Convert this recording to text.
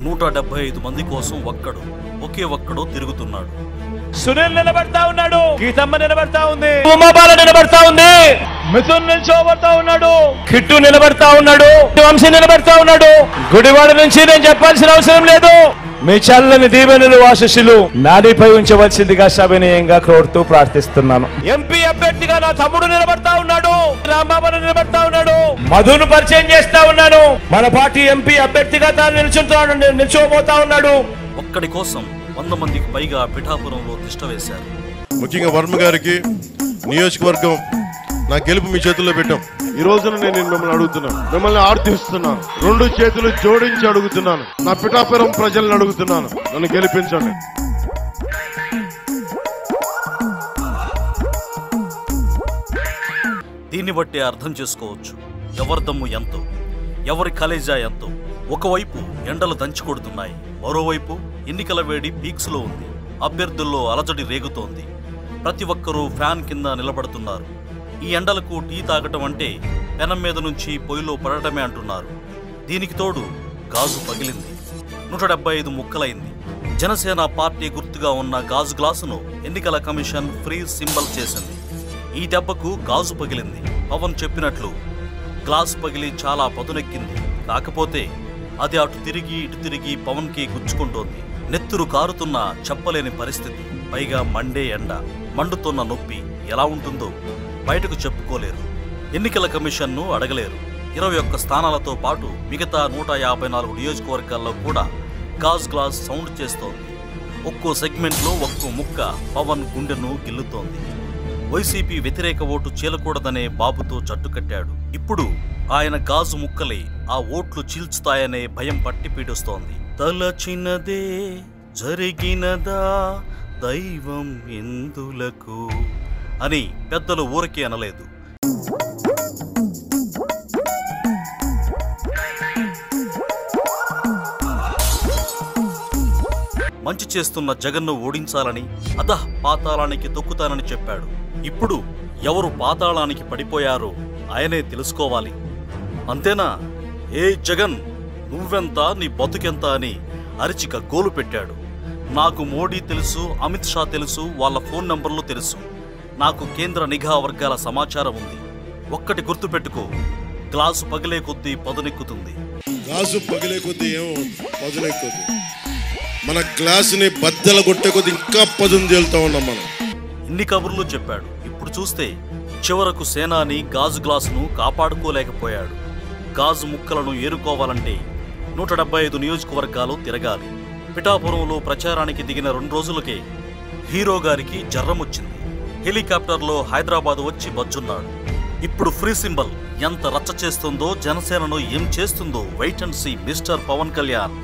175 మంది కోసం ఒకే ఒక్కడు తిరుగుతున్నాడు. సునీల్ నిలబడతా ఉన్నాడు, గీతమ్మ నిలబడతా ఉంది, ఉమాబాల నిలబడతా ఉంది, మిథున్ నిల్చోబడతా ఉన్నాడు, కిట్టు నిలబడతా ఉన్నాడు, వంశీ నిలబడతా ఉన్నాడు. గుడివాడ నుంచి నేను చెప్పాల్సిన అవసరం లేదు. మీ చల్లని దీవెనలు ఆశీస్సులు నాడిపై ఉంచవలసిందిగా సవినయంగా కోరుతూ ప్రార్థిస్తున్నాను. ఎంపీ అభ్యర్థిగా నా తమ్ముడు నిలబడతా ఉన్నాడు, రాంబాబు నిలబడతా ఉన్నాడు, మధును పరిచయం చేస్తా ఉన్నాను. మన పార్టీ ఎంపీ అభ్యర్థిగా తాను నిల్చోబోతా ఉన్నాడు. ఒక్కడి కోసం 100 మందికి పైగా పిఠాపురంలో తిష్ట వేశారు. ముఖ్యంగా వర్మ గారికి నియోజకవర్గం నా గెలుపు మీ చేతుల్లో పెట్టాం. ఈ రోజున నేను మిమ్మల్ని అడుగుతున్నాను, మిమ్మల్ని ఆర్థిస్తున్నాను, 2 చేతులు జోడించి అడుగుతున్నాను, నా పిఠాపురం ప్రజలను అడుగుతున్నాను, నన్ను గెలిపించండి. దీన్ని బట్టి అర్థం చేసుకోవచ్చు ఎవరి దమ్ము ఎంతో, ఎవరి కలేజా ఎంతో. ఒకవైపు ఎండలు దంచి కొడుతున్నాయి, మరోవైపు ఎన్నికల వేడి పీక్స్ లో ఉంది. అభ్యర్థుల్లో అలజడి రేగుతోంది. ప్రతి ఒక్కరూ ఫ్యాన్ కింద నిలబడుతున్నారు. ఈ ఎండలకు టీ తాగటం అంటే పెనం మీద నుంచి పొయ్యిలో పడటమే అంటున్నారు. దీనికి తోడు గాజు పగిలింది, 175 ముక్కలైంది. జనసేన పార్టీ గుర్తుగా ఉన్న గాజు గ్లాసును ఎన్నికల కమిషన్ ఫ్రీ సింబల్ చేసింది. ఈ దెబ్బకు గాజు పగిలింది. పవన్ చెప్పినట్లు గ్లాసు పగిలి చాలా పదునెక్కింది. కాకపోతే అది అటు తిరిగి ఇటు తిరిగి పవన్ కి గుచ్చుకుంటోంది. నెత్తురు కారుతున్నా చెప్పలేని పరిస్థితి. పైగా మండే ఎండ, మండుతున్న నొప్పి ఎలా ఉంటుందో బయటకు చెప్పుకోలేరు. ఎన్నికల కమిషన్ను అడగలేరు. 21 స్థానాలతో పాటు మిగతా 154 నియోజకవర్గాల్లో కూడా గాజ్ గ్లాస్ సౌండ్ చేస్తోంది. ఒక్కో సెగ్మెంట్లో ఒక్కో ముక్క పవన్ గుండెను గిల్లుతోంది. వైసీపీ వ్యతిరేక ఓటు చీలకూడదనే బాబుతో జట్టు కట్టాడు. ఇప్పుడు ఆయన గాజు ముక్కలే ఆ ఓట్లు చీల్చుతాయనే భయం పట్టి పీడిస్తోంది. తలచినదే జరిగినదా దైవం ఎందులకు అని పెద్దలు ఊరికే అనలేదు. మంచి చేస్తున్న జగన్ను ఓడించాలని అధః పాతాళానికి తొక్కుతానని చెప్పాడు. ఇప్పుడు ఎవరు పాతాళానికి పడిపోయారో ఆయనే తెలుసుకోవాలి. అంతేనా? ఏ జగన్, నువ్వెంత, నీ బతుకెంత అని అరిచి గోలు పెట్టాడు. నాకు మోడీ తెలుసు, అమిత్ షా తెలుసు, వాళ్ళ ఫోన్ నంబర్లు తెలుసు. నాకు కేంద్ర నిఘా వర్గాల సమాచారం ఉంది. ఒక్కటి గుర్తుపెట్టుకో, గ్లాసు పగిలే కొద్దీ పదునెక్కుతుంది. గాజు పగిలే కొద్దీ ఏమో పదునెక్కుద్ది. మన గ్లాసుని బద్దల కొట్టే కొద్దీ ఇంకా పదును తేలుతా ఉన్నాం మనం. ఇన్ని కబుర్లు చెప్పాడు. ఇప్పుడు చూస్తే చివరకు సేనాని గాజు గ్లాసును కాపాడుకోలేకపోయాడు. గాజు ముక్కలను ఏరుకోవాలంటే 175 నియోజకవర్గాలు తిరగాలి. పిఠాపురంలో ప్రచారానికి దిగిన 2 రోజులకే హీరో గారికి జర్రమొచ్చింది. హెలికాప్టర్లో హైదరాబాద్ వచ్చి బజ్జున్నాడు. ఇప్పుడు ఫ్రీ సింబల్ ఎంత రచ్చ చేస్తుందో, జనసేనను ఏం చేస్తుందో wait and see mister Pawan Kalyan.